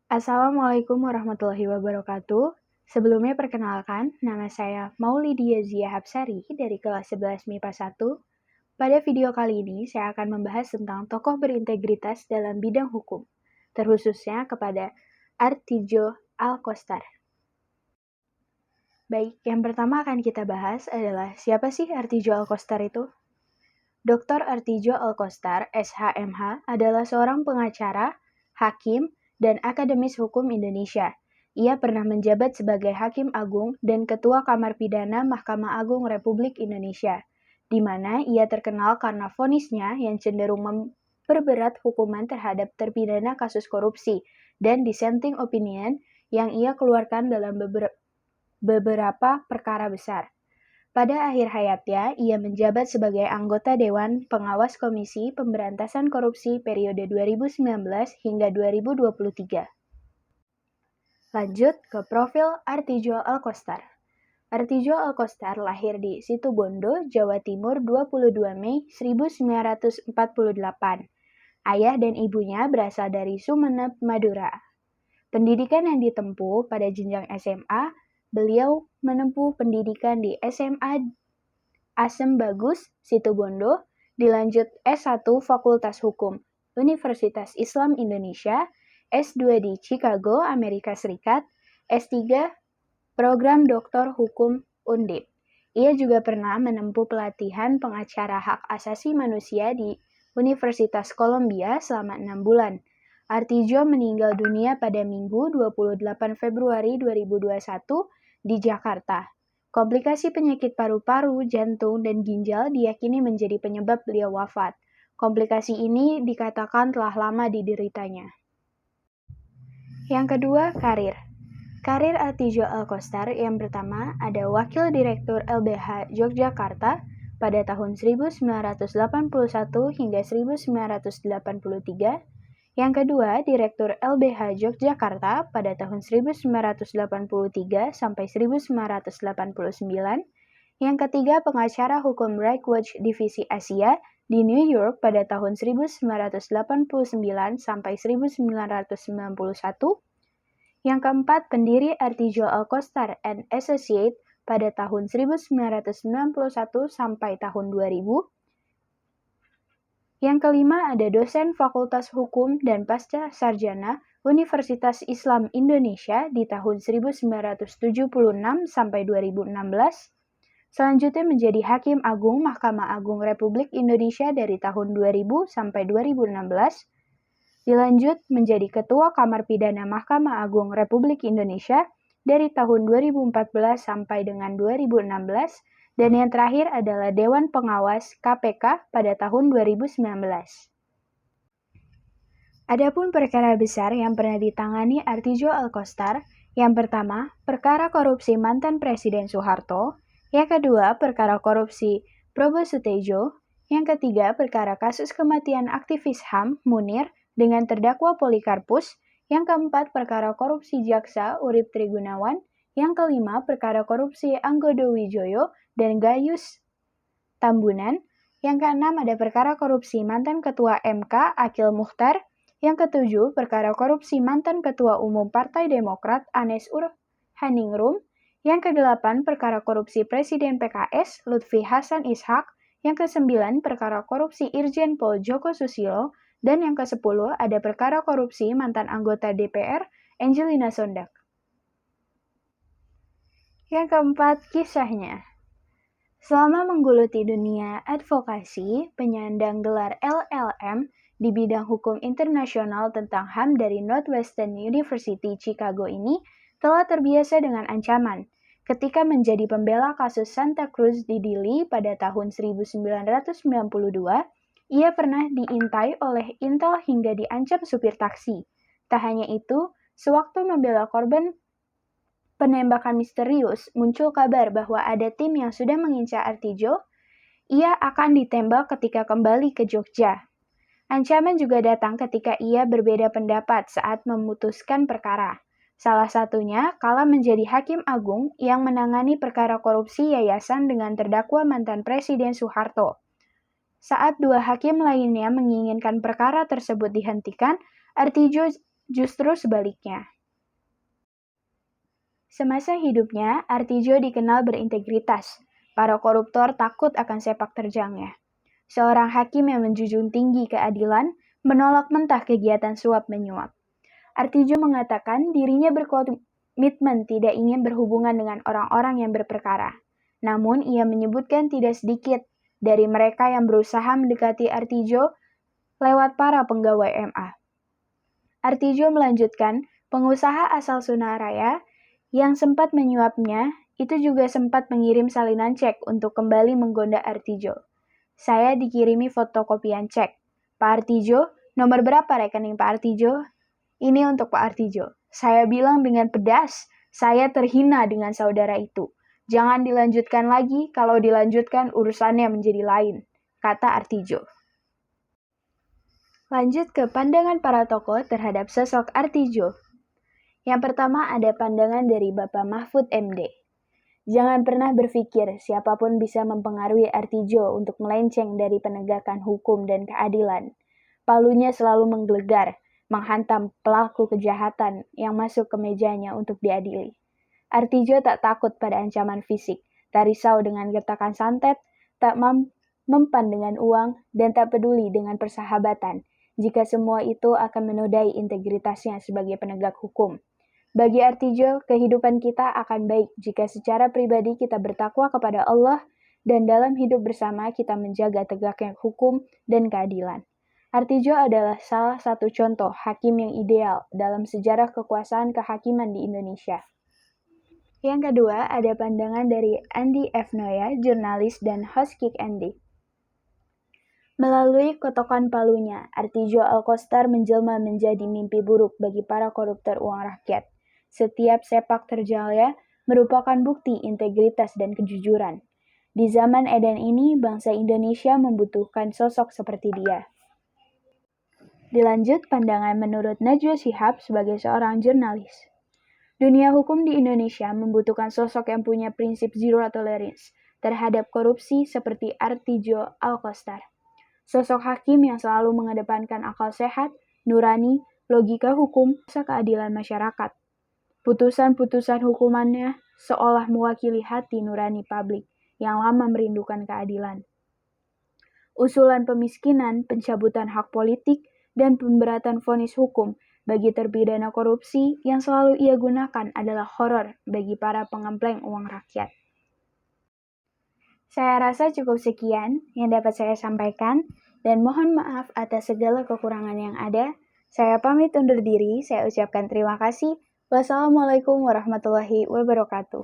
Assalamualaikum warahmatullahi wabarakatuh. Sebelumnya perkenalkan, nama saya Maulidia Zia Hapsari dari kelas 11 MIPA 1. Pada video kali ini, saya akan membahas tentang tokoh berintegritas dalam bidang hukum, terkhususnya kepada Artijo Alkostar. Baik, yang pertama akan kita bahas adalah siapa sih Artijo Alkostar itu? Dr. Artijo Alkostar, SHMH, adalah seorang pengacara, hakim, dan akademis hukum Indonesia. Ia pernah menjabat sebagai Hakim Agung dan Ketua Kamar Pidana Mahkamah Agung Republik Indonesia, di mana ia terkenal karena vonisnya yang cenderung memperberat hukuman terhadap terpidana kasus korupsi dan dissenting opinion yang ia keluarkan dalam beberapa perkara besar. Pada akhir hayatnya, ia menjabat sebagai anggota Dewan Pengawas Komisi Pemberantasan Korupsi periode 2019 hingga 2023. Lanjut ke profil Artijo Alkostar. Artijo Alkostar lahir di Situbondo, Jawa Timur 22 Mei 1948. Ayah dan ibunya berasal dari Sumeneb, Madura. Pendidikan yang ditempuh pada jenjang SMA, beliau menempuh pendidikan di SMA Asem Bagus, Situbondo, dilanjut S1 Fakultas Hukum, Universitas Islam Indonesia, S2 di Chicago, Amerika Serikat, S3 Program Doktor Hukum Undip. Ia juga pernah menempuh pelatihan pengacara hak asasi manusia di Universitas Columbia selama 6 bulan. Artijo meninggal dunia pada Minggu 28 Februari 2021 di Jakarta. Komplikasi penyakit paru-paru, jantung, dan ginjal diyakini menjadi penyebab beliau wafat. Komplikasi ini dikatakan telah lama dideritanya. Yang kedua, karir. Karir Artijo Alkostar yang pertama ada Wakil Direktur LBH Yogyakarta pada tahun 1981 hingga 1983. Yang kedua, Direktur LBH Yogyakarta pada tahun 1983 sampai 1989. Yang ketiga, pengacara hukum RightWatch Divisi Asia di New York pada tahun 1989 sampai 1991. Yang keempat, pendiri Artijo Alkostar and Associate pada tahun 1991 sampai tahun 2000. Yang kelima ada dosen Fakultas Hukum dan Pasca Sarjana Universitas Islam Indonesia di tahun 1976 sampai 2016. Selanjutnya menjadi Hakim Agung Mahkamah Agung Republik Indonesia dari tahun 2000 sampai 2016. Dilanjut menjadi Ketua Kamar Pidana Mahkamah Agung Republik Indonesia dari tahun 2014 sampai dengan 2016. Dan yang terakhir adalah Dewan Pengawas KPK pada tahun 2019. Adapun perkara besar yang pernah ditangani Artijo Alkostar, yang pertama, perkara korupsi mantan Presiden Soeharto, yang kedua, perkara korupsi Probo Sutejo, yang ketiga, perkara kasus kematian aktivis HAM Munir dengan terdakwa Polikarpus, yang keempat, perkara korupsi Jaksa Urip Trigunawan, yang kelima, perkara korupsi Anggodo Wijoyo dan Gayus Tambunan. Yang keenam ada perkara korupsi mantan Ketua MK Akil Mukhtar. Yang ketujuh, perkara korupsi mantan Ketua Umum Partai Demokrat Anes Urhaningrum. Yang kedelapan, perkara korupsi Presiden PKS Lutfi Hasan Ishak. Yang kesembilan, perkara korupsi Irjen Pol Joko Susilo. Dan yang kesepuluh, ada perkara korupsi mantan anggota DPR Angelina Sondak. Yang keempat, kisahnya. Selama menggeluti dunia advokasi, penyandang gelar LLM di bidang hukum internasional tentang HAM dari Northwestern University Chicago ini telah terbiasa dengan ancaman. Ketika menjadi pembela kasus Santa Cruz di Dili pada tahun 1992, ia pernah diintai oleh Intel hingga diancam supir taksi. Tak hanya itu, sewaktu membela korban penembakan misterius, muncul kabar bahwa ada tim yang sudah mengincar Artijo. Ia akan ditembak ketika kembali ke Jogja. Ancaman juga datang ketika ia berbeda pendapat saat memutuskan perkara. Salah satunya kala menjadi Hakim Agung yang menangani perkara korupsi yayasan dengan terdakwa mantan Presiden Soeharto. Saat dua hakim lainnya menginginkan perkara tersebut dihentikan, Artijo Justru sebaliknya. Semasa hidupnya, Artijo dikenal berintegritas. Para koruptor takut akan sepak terjangnya. Seorang hakim yang menjunjung tinggi keadilan, menolak mentah kegiatan suap-menyuap. Artijo mengatakan dirinya berkomitmen tidak ingin berhubungan dengan orang-orang yang berperkara. Namun, ia menyebutkan tidak sedikit dari mereka yang berusaha mendekati Artijo lewat para pegawai MA. Artijo melanjutkan, pengusaha asal Sunaraya yang sempat menyuapnya itu juga sempat mengirim salinan cek untuk kembali menggoda Artijo. Saya dikirimi fotokopian cek. Pak Artijo, nomor berapa rekening Pak Artijo? Ini untuk Pak Artijo. Saya bilang dengan pedas, saya terhina dengan saudara itu. Jangan dilanjutkan lagi, kalau dilanjutkan urusannya menjadi lain, kata Artijo. Lanjut ke pandangan para tokoh terhadap sosok Artijo. Yang pertama ada pandangan dari Bapak Mahfud MD. Jangan pernah berpikir siapapun bisa mempengaruhi Artijo untuk melenceng dari penegakan hukum dan keadilan. Palunya selalu menggelegar, menghantam pelaku kejahatan yang masuk ke mejanya untuk diadili. Artijo tak takut pada ancaman fisik, tak risau dengan gertakan santet, tak mempan dengan uang, dan tak peduli dengan persahabatan, jika semua itu akan menodai integritasnya sebagai penegak hukum. Bagi Artijo, kehidupan kita akan baik jika secara pribadi kita bertakwa kepada Allah dan dalam hidup bersama kita menjaga tegaknya hukum dan keadilan. Artijo adalah salah satu contoh hakim yang ideal dalam sejarah kekuasaan kehakiman di Indonesia. Yang kedua, ada pandangan dari Andi F. Noya, jurnalis dan host Kick Andy. Melalui kotokan palunya, Artijo Alkostar menjelma menjadi mimpi buruk bagi para koruptor uang rakyat. Setiap sepak terjangnya merupakan bukti integritas dan kejujuran. Di zaman edan ini, bangsa Indonesia membutuhkan sosok seperti dia. Dilanjut pandangan menurut Najwa Shihab sebagai seorang jurnalis. Dunia hukum di Indonesia membutuhkan sosok yang punya prinsip zero tolerance terhadap korupsi seperti Artijo Alkostar. Sosok hakim yang selalu mengedepankan akal sehat, nurani, logika hukum, rasa keadilan masyarakat. Putusan-putusan hukumannya seolah mewakili hati nurani publik yang lama merindukan keadilan. Usulan pemiskinan, pencabutan hak politik, dan pemberatan vonis hukum bagi terpidana korupsi yang selalu ia gunakan adalah horor bagi para pengempleng uang rakyat. Saya rasa cukup sekian yang dapat saya sampaikan, dan mohon maaf atas segala kekurangan yang ada. Saya pamit undur diri, saya ucapkan terima kasih. Wassalamualaikum warahmatullahi wabarakatuh.